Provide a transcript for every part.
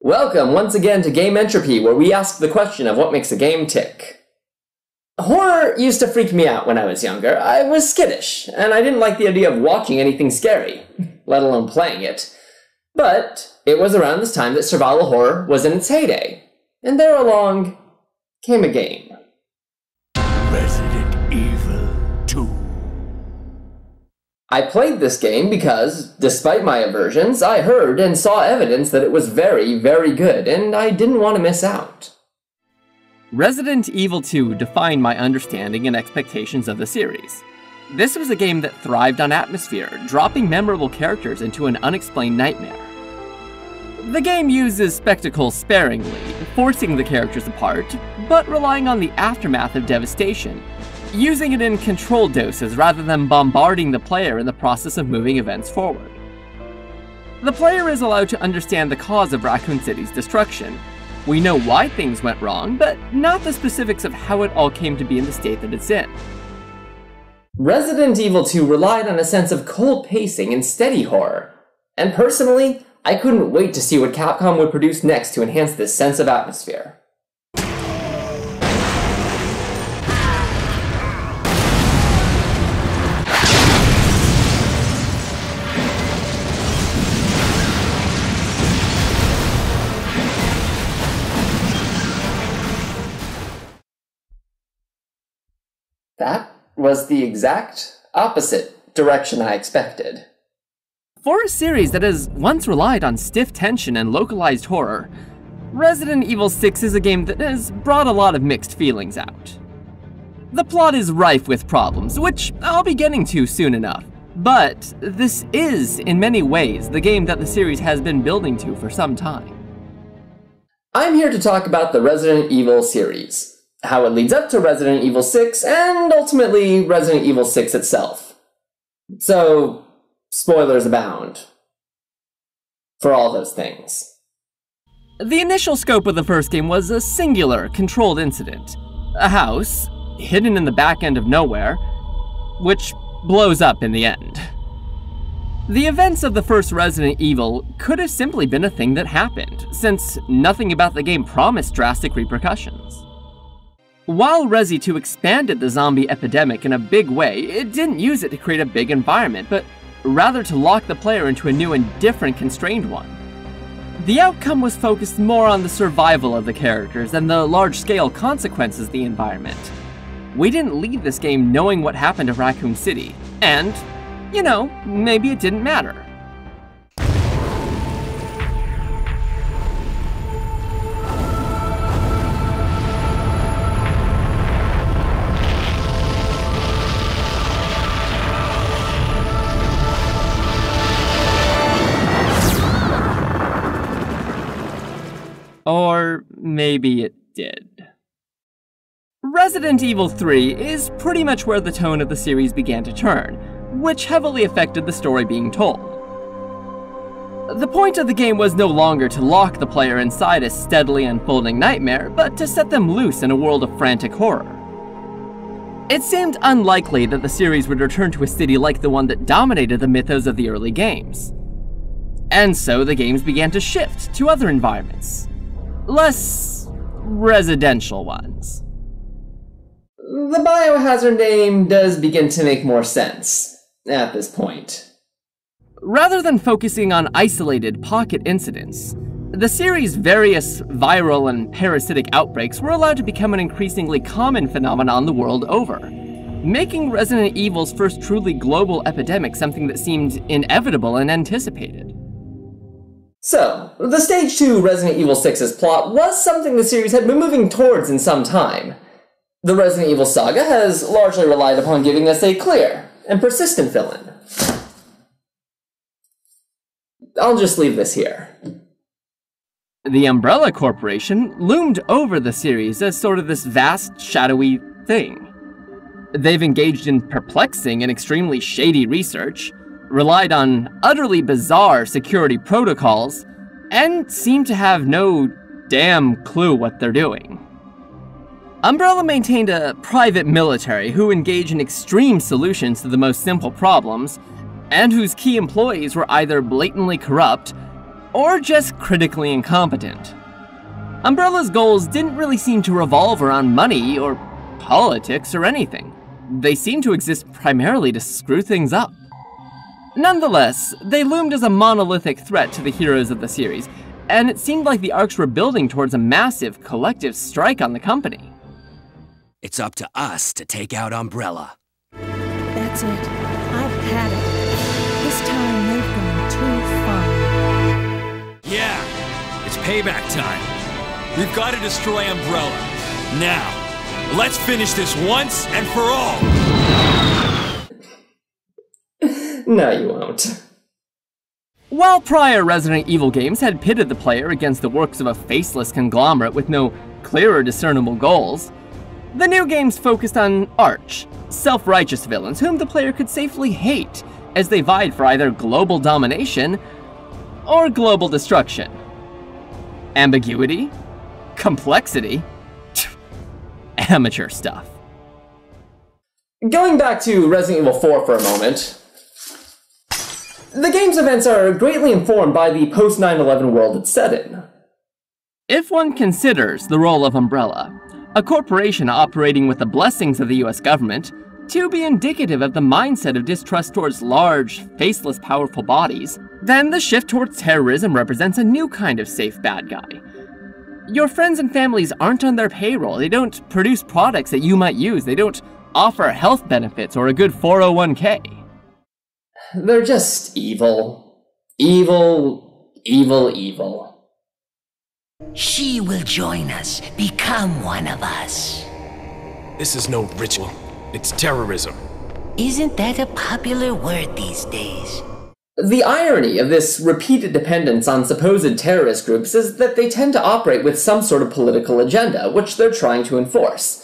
Welcome once again to GamEntropy, where we ask the question of what makes a game tick. Horror used to freak me out when I was younger. I was skittish, and I didn't like the idea of watching anything scary, let alone playing it. But it was around this time that survival horror was in its heyday, and there along came a game. Resident Evil 2. I played this game because, despite my aversions, I heard and saw evidence that it was very, very good, and I didn't want to miss out. Resident Evil 2 defined my understanding and expectations of the series. This was a game that thrived on atmosphere, dropping memorable characters into an unexplained nightmare. The game uses spectacle sparingly, forcing the characters apart, but relying on the aftermath of devastation, using it in controlled doses rather than bombarding the player in the process of moving events forward. The player is allowed to understand the cause of Raccoon City's destruction. We know why things went wrong, but not the specifics of how it all came to be in the state that it's in. Resident Evil 2 relied on a sense of cold pacing and steady horror, and personally, I couldn't wait to see what Capcom would produce next to enhance this sense of atmosphere. That was the exact opposite direction I expected. For a series that has once relied on stiff tension and localized horror, Resident Evil 6 is a game that has brought a lot of mixed feelings out. The plot is rife with problems, which I'll be getting to soon enough, but this is, in many ways, the game that the series has been building to for some time. I'm here to talk about the Resident Evil series, how it leads up to Resident Evil 6, and ultimately Resident Evil 6 itself. So, spoilers abound. For all those things. The initial scope of the first game was a singular, controlled incident. A house, hidden in the back end of nowhere, which blows up in the end. The events of the first Resident Evil could have simply been a thing that happened, since nothing about the game promised drastic repercussions. While Resi 2 expanded the zombie epidemic in a big way, it didn't use it to create a big environment, but rather to lock the player into a new and different constrained one. The outcome was focused more on the survival of the characters than the large-scale consequences of the environment. We didn't leave this game knowing what happened to Raccoon City, and, you know, maybe it didn't matter. Or maybe it did. Resident Evil 3 is pretty much where the tone of the series began to turn, which heavily affected the story being told. The point of the game was no longer to lock the player inside a steadily unfolding nightmare, but to set them loose in a world of frantic horror. It seemed unlikely that the series would return to a city like the one that dominated the mythos of the early games. And so the games began to shift to other environments. Less residential ones. The Biohazard name does begin to make more sense at this point. Rather than focusing on isolated pocket incidents, the series' various viral and parasitic outbreaks were allowed to become an increasingly common phenomenon the world over, making Resident Evil's first truly global epidemic something that seemed inevitable and anticipated. So, the Stage 2 Resident Evil 6's plot was something the series had been moving towards in some time. The Resident Evil saga has largely relied upon giving us a clear and persistent villain. I'll just leave this here. The Umbrella Corporation loomed over the series as sort of this vast, shadowy thing. They've engaged in perplexing and extremely shady research, relied on utterly bizarre security protocols, and seem to have no damn clue what they're doing. Umbrella maintained a private military who engage in extreme solutions to the most simple problems, and whose key employees were either blatantly corrupt or just critically incompetent. Umbrella's goals didn't really seem to revolve around money or politics or anything. They seemed to exist primarily to screw things up. Nonetheless, they loomed as a monolithic threat to the heroes of the series, and it seemed like the arcs were building towards a massive collective strike on the company. It's up to us to take out Umbrella. That's it. I've had it. This time they've gone too far. Yeah, it's payback time. We've got to destroy Umbrella. Now, let's finish this once and for all. No, you won't. While prior Resident Evil games had pitted the player against the works of a faceless conglomerate with no clear or discernible goals, the new games focused on arch, self-righteous villains whom the player could safely hate as they vied for either global domination or global destruction. Ambiguity? Complexity? Amateur stuff. Going back to Resident Evil 4 for a moment, the game's events are greatly informed by the post-9/11 world it's set in. If one considers the role of Umbrella, a corporation operating with the blessings of the US government, to be indicative of the mindset of distrust towards large, faceless, powerful bodies, then the shift towards terrorism represents a new kind of safe bad guy. Your friends and families aren't on their payroll, they don't produce products that you might use, they don't offer health benefits or a good 401k. They're just evil. Evil, evil, evil. She will join us, become one of us. This is no ritual. It's terrorism. Isn't that a popular word these days? The irony of this repeated dependence on supposed terrorist groups is that they tend to operate with some sort of political agenda, which they're trying to enforce.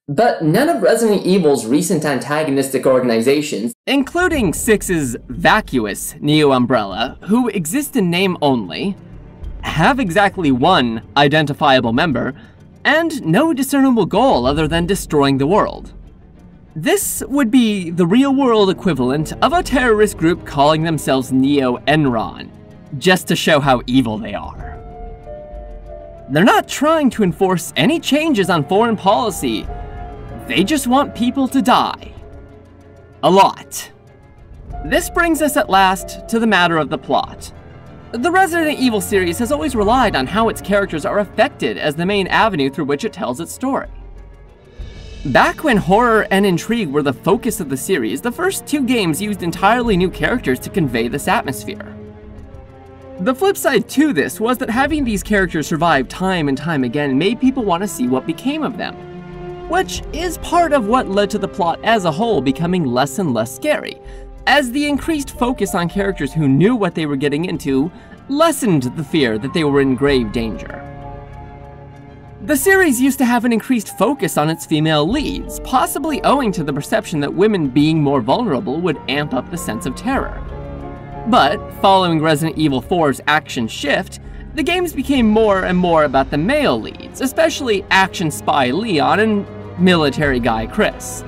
But none of Resident Evil's recent antagonistic organizations, including 6's vacuous Neo-Umbrella, who exist in name only, have exactly one identifiable member, and no discernible goal other than destroying the world. This would be the real-world equivalent of a terrorist group calling themselves Neo-Enron, just to show how evil they are. They're not trying to enforce any changes on foreign policy. They just want people to die. A lot. This brings us at last to the matter of the plot. The Resident Evil series has always relied on how its characters are affected as the main avenue through which it tells its story. Back when horror and intrigue were the focus of the series, the first two games used entirely new characters to convey this atmosphere. The flip side to this was that having these characters survive time and time again made people want to see what became of them, which is part of what led to the plot as a whole becoming less and less scary, as the increased focus on characters who knew what they were getting into lessened the fear that they were in grave danger. The series used to have an increased focus on its female leads, possibly owing to the perception that women being more vulnerable would amp up the sense of terror. But, following Resident Evil 4's action shift, the games became more and more about the male leads, especially action spy Leon and military guy Chris.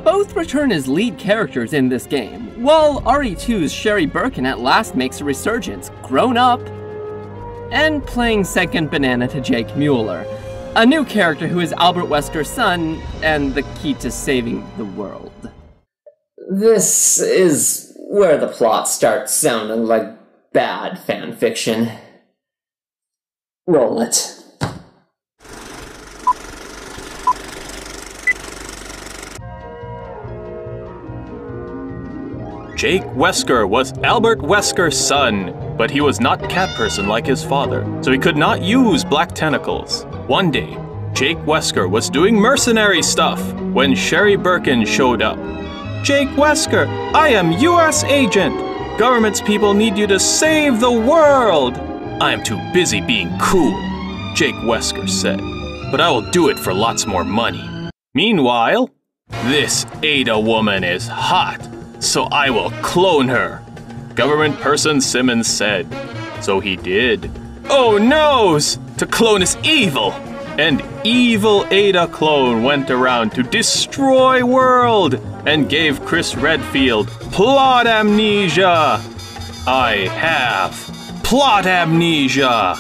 Both return as lead characters in this game, while RE2's Sherry Birkin at last makes a resurgence, grown up, and playing second banana to Jake Mueller, a new character who is Albert Wesker's son and the key to saving the world. This is where the plot starts sounding like bad fanfiction. Roll it. Jake Wesker was Albert Wesker's son, but he was not cat person like his father, so he could not use black tentacles. One day, Jake Wesker was doing mercenary stuff when Sherry Birkin showed up. Jake Wesker, I am US agent. Government's people need you to save the world. I am too busy being cool, Jake Wesker said, but I will do it for lots more money. Meanwhile, this Ada woman is hot, so I will clone her. Government person Simmons said. So he did. Oh noes! To clone is evil! And evil Ada clone went around to destroy world and gave Chris Redfield plot amnesia. I have plot amnesia.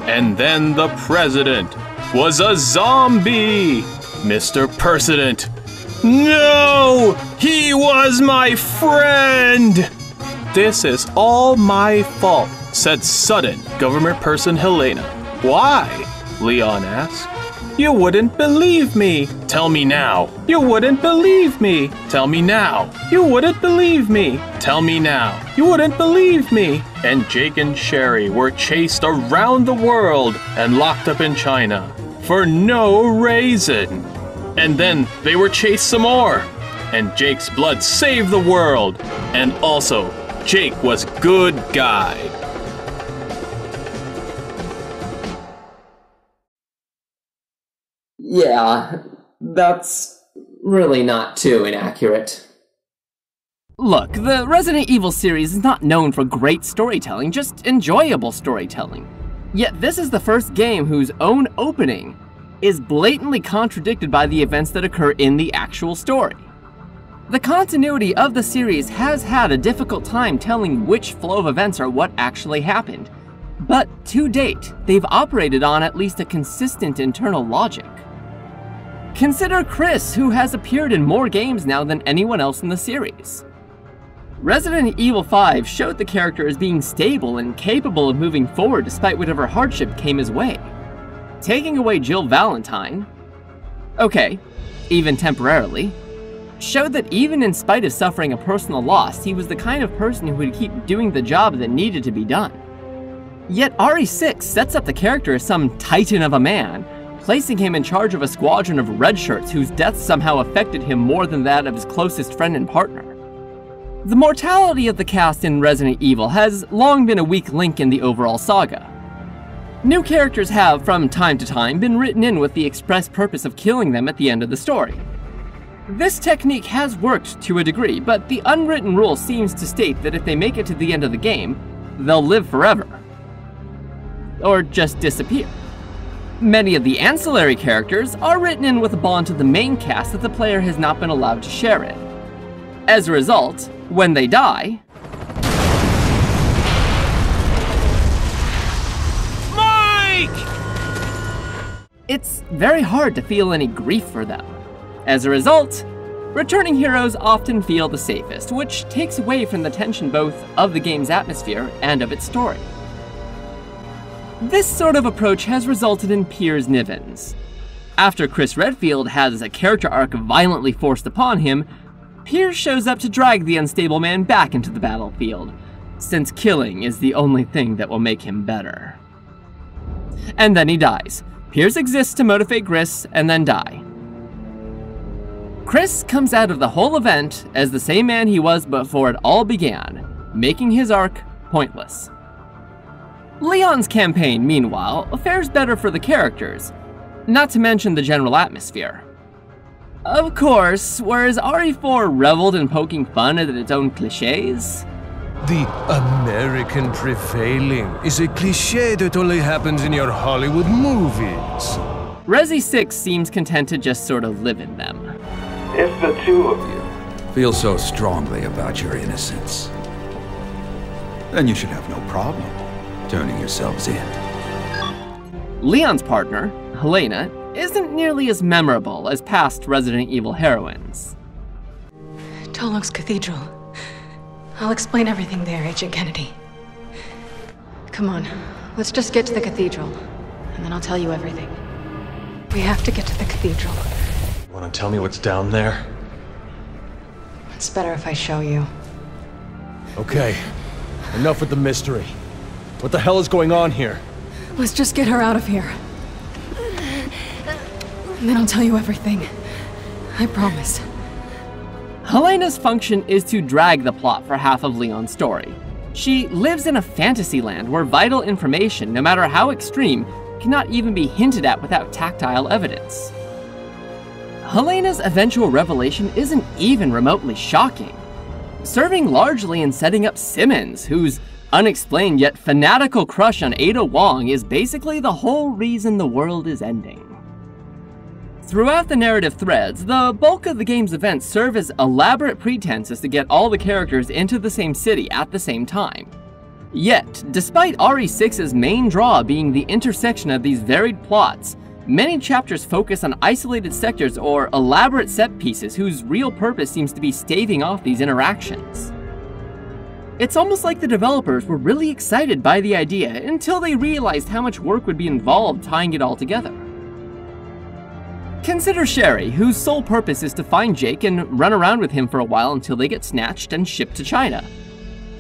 And then the president was a zombie. Mr. President. No! He was my friend! This is all my fault, said sudden government person Helena. Why? Leon asked. You wouldn't believe me. Tell me now. You wouldn't believe me. Tell me now. You wouldn't believe me. Tell me now. You wouldn't believe me. And Jake and Sherry were chased around the world and locked up in China for no reason. And then they were chased some more. And Jake's blood saved the world. And also, Jake was good guy. Yeah, that's really not too inaccurate. Look, the Resident Evil series is not known for great storytelling, just enjoyable storytelling. Yet this is the first game whose own opening is blatantly contradicted by the events that occur in the actual story. The continuity of the series has had a difficult time telling which flow of events are what actually happened, but to date, they've operated on at least a consistent internal logic. Consider Chris, who has appeared in more games now than anyone else in the series. Resident Evil 5 showed the character as being stable and capable of moving forward despite whatever hardship came his way. Taking away Jill Valentine, okay, even temporarily, showed that even in spite of suffering a personal loss, he was the kind of person who would keep doing the job that needed to be done. Yet RE6 sets up the character as some titan of a man, placing him in charge of a squadron of red shirts whose death somehow affected him more than that of his closest friend and partner. The mortality of the cast in Resident Evil has long been a weak link in the overall saga. New characters have, from time to time, been written in with the express purpose of killing them at the end of the story. This technique has worked to a degree, but the unwritten rule seems to state that if they make it to the end of the game, they'll live forever. Or just disappear. Many of the ancillary characters are written in with a bond to the main cast that the player has not been allowed to share in. As a result, when they die, Mike! It's very hard to feel any grief for them. As a result, returning heroes often feel the safest, which takes away from the tension both of the game's atmosphere and of its story. This sort of approach has resulted in Piers Nivens. After Chris Redfield has a character arc violently forced upon him, Piers shows up to drag the unstable man back into the battlefield, since killing is the only thing that will make him better. And then he dies. Piers exists to motivate Chris and then die. Chris comes out of the whole event as the same man he was before it all began, making his arc pointless. Leon's campaign, meanwhile, fares better for the characters, not to mention the general atmosphere. Of course, whereas RE4 reveled in poking fun at its own cliches, The American prevailing is a cliché that only happens in your Hollywood movies. Resi 6 seems content to just sort of live in them. If the two of you feel so strongly about your innocence, then you should have no problem turning yourselves in. Leon's partner, Helena, isn't nearly as memorable as past Resident Evil heroines. Tolok's Cathedral. I'll explain everything there, Agent Kennedy. Come on, let's just get to the cathedral, and then I'll tell you everything. We have to get to the cathedral. Want to tell me what's down there? It's better if I show you. Okay, enough with the mystery. What the hell is going on here? Let's just get her out of here. And then I'll tell you everything. I promise. Helena's function is to drag the plot for half of Leon's story. She lives in a fantasy land where vital information, no matter how extreme, cannot even be hinted at without tactile evidence. Helena's eventual revelation isn't even remotely shocking, serving largely in setting up Simmons, whose unexplained yet fanatical crush on Ada Wong is basically the whole reason the world is ending. Throughout the narrative threads, the bulk of the game's events serve as elaborate pretenses to get all the characters into the same city at the same time. Yet, despite RE6's main draw being the intersection of these varied plots, many chapters focus on isolated sectors or elaborate set pieces whose real purpose seems to be staving off these interactions. It's almost like the developers were really excited by the idea until they realized how much work would be involved tying it all together. Consider Sherry, whose sole purpose is to find Jake and run around with him for a while until they get snatched and shipped to China.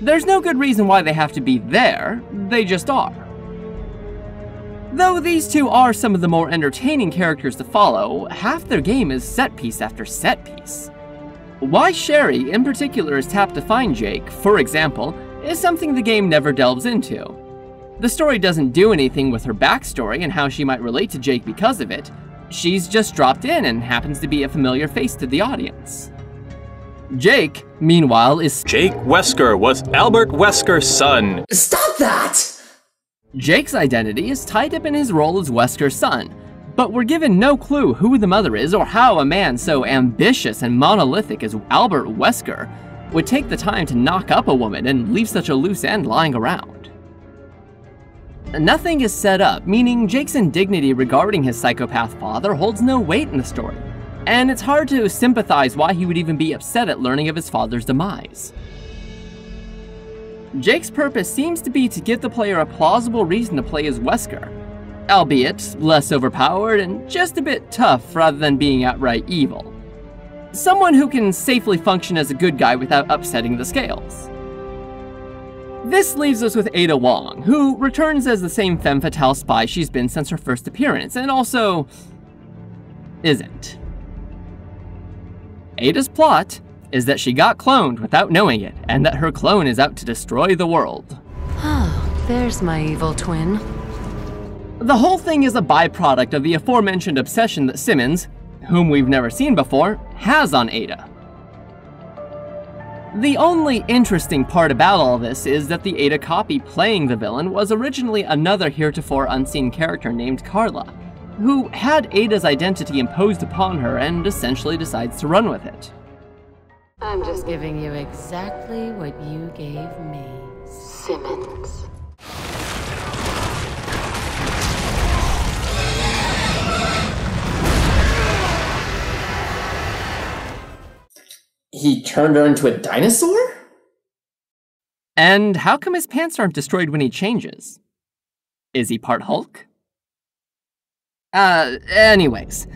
There's no good reason why they have to be there, they just are. Though these two are some of the more entertaining characters to follow, half their game is set piece after set piece. Why Sherry in particular is tapped to find Jake, for example, is something the game never delves into. The story doesn't do anything with her backstory and how she might relate to Jake because of it. She's just dropped in and happens to be a familiar face to the audience. Jake, meanwhile, is— Jake Wesker was Albert Wesker's son. Stop that! Jake's identity is tied up in his role as Wesker's son, but we're given no clue who the mother is or how a man so ambitious and monolithic as Albert Wesker would take the time to knock up a woman and leave such a loose end lying around. Nothing is set up, meaning Jake's indignity regarding his psychopath father holds no weight in the story, and it's hard to sympathize why he would even be upset at learning of his father's demise. Jake's purpose seems to be to give the player a plausible reason to play as Wesker, albeit less overpowered and just a bit tough rather than being outright evil. Someone who can safely function as a good guy without upsetting the scales. This leaves us with Ada Wong, who returns as the same femme fatale spy she's been since her first appearance, and also isn't. Ada's plot is that she got cloned without knowing it, and that her clone is out to destroy the world. Oh, there's my evil twin. The whole thing is a byproduct of the aforementioned obsession that Simmons, whom we've never seen before, has on Ada. The only interesting part about all this is that the Ada copy playing the villain was originally another heretofore unseen character named Carla, who had Ada's identity imposed upon her and essentially decides to run with it. I'm just giving you exactly what you gave me, Simmons. He turned her into a dinosaur? And how come his pants aren't destroyed when he changes? Is he part Hulk? Anyways.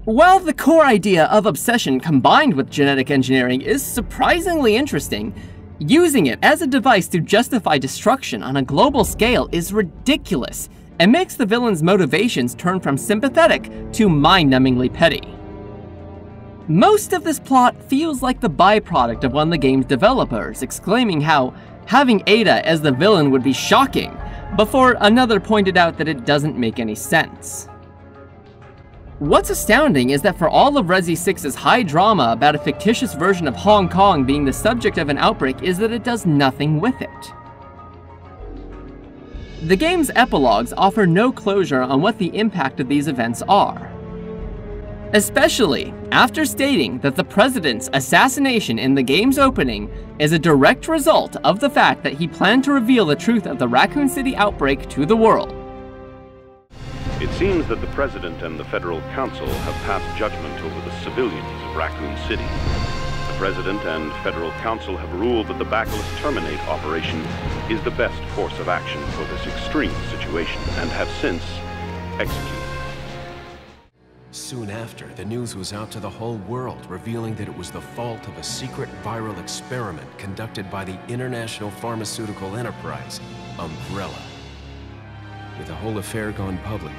While the core idea of obsession combined with genetic engineering is surprisingly interesting, using it as a device to justify destruction on a global scale is ridiculous and makes the villain's motivations turn from sympathetic to mind-numbingly petty. Most of this plot feels like the byproduct of one of the game's developers exclaiming how having Ada as the villain would be shocking, before another pointed out that it doesn't make any sense. What's astounding is that for all of Resi 6's high drama about a fictitious version of Hong Kong being the subject of an outbreak is that it does nothing with it. The game's epilogues offer no closure on what the impact of these events are. Especially after stating that the president's assassination in the game's opening is a direct result of the fact that he planned to reveal the truth of the Raccoon City outbreak to the world. It seems that the President and the Federal Council have passed judgment over the civilians of Raccoon City. The President and Federal Council have ruled that the Bacillus Terminate operation is the best course of action for this extreme situation and have since executed. Soon after, the news was out to the whole world, revealing that it was the fault of a secret viral experiment conducted by the international pharmaceutical enterprise, Umbrella. With the whole affair gone public,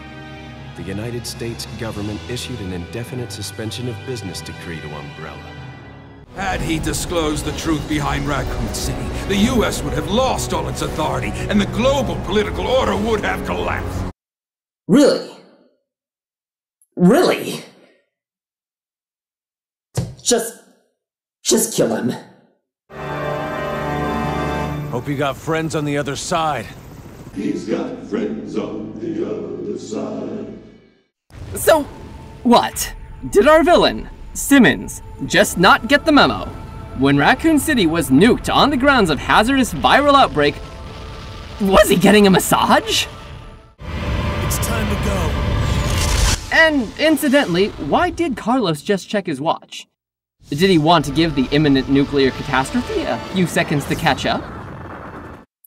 the United States government issued an indefinite suspension of business decree to Umbrella. Had he disclosed the truth behind Raccoon City, the U.S. would have lost all its authority, and the global political order would have collapsed. Really? Really? Just kill him. Hope you got friends on the other side. He's got friends on the other side. So, what? Did our villain, Simmons, just not get the memo? When Raccoon City was nuked on the grounds of hazardous viral outbreak, Was he getting a massage? It's time to go. And incidentally, why did Carlos just check his watch? Did he want to give the imminent nuclear catastrophe a few seconds to catch up?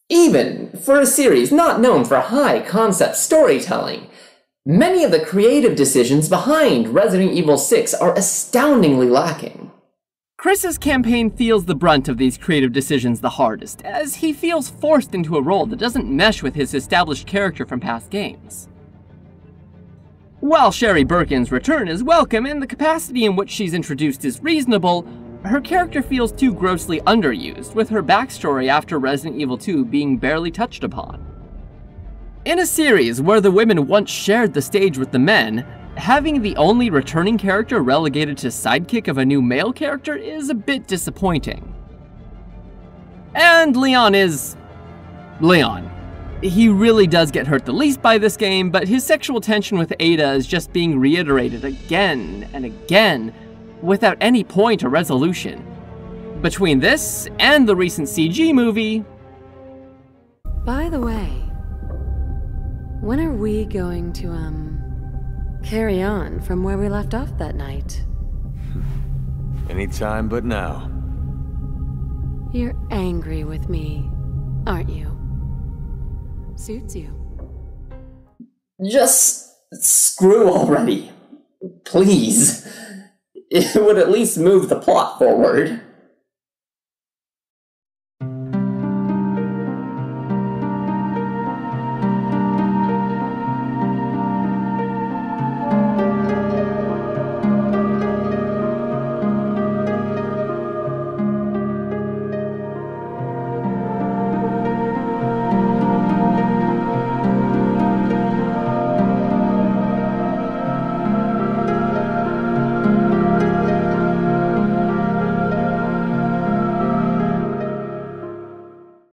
Even for a series not known for high-concept storytelling, many of the creative decisions behind Resident Evil 6 are astoundingly lacking. Chris's campaign feels the brunt of these creative decisions the hardest, as he feels forced into a role that doesn't mesh with his established character from past games. While Sherry Birkin's return is welcome and the capacity in which she's introduced is reasonable, her character feels too grossly underused, with her backstory after Resident Evil 2 being barely touched upon. In a series where the women once shared the stage with the men, having the only returning character relegated to sidekick of a new male character is a bit disappointing. And Leon is... Leon. He really does get hurt the least by this game, but his sexual tension with Ada is just being reiterated again and again, without any point or resolution. Between this and the recent CG movie... By the way, when are we going to, carry on from where we left off that night? Anytime but now. You're angry with me, aren't you? Suits you. Just screw already. Please. It would at least move the plot forward.